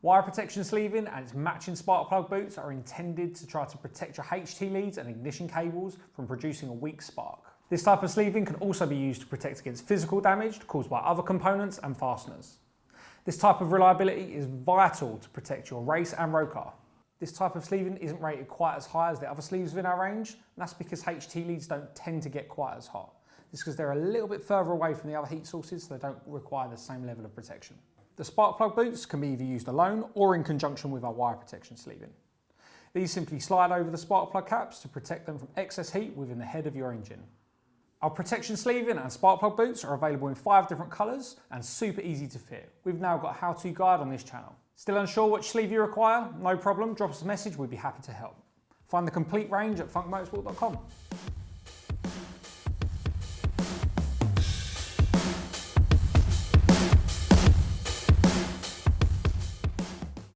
Wire protection sleeving and its matching spark plug boots are intended to try to protect your HT leads and ignition cables from producing a weak spark. This type of sleeving can also be used to protect against physical damage caused by other components and fasteners. This type of reliability is vital to protect your race and road car. This type of sleeving isn't rated quite as high as the other sleeves within our range, and that's because HT leads don't tend to get quite as hot. This is because they're a little bit further away from the other heat sources, so they don't require the same level of protection. The spark plug boots can be either used alone or in conjunction with our wire protection sleeving. These simply slide over the spark plug caps to protect them from excess heat within the head of your engine. Our protection sleeving and spark plug boots are available in 5 different colours and super easy to fit. We've now got a how-to guide on this channel. Still unsure which sleeve you require? No problem, drop us a message, we'd be happy to help. Find the complete range at funkmotorsport.com.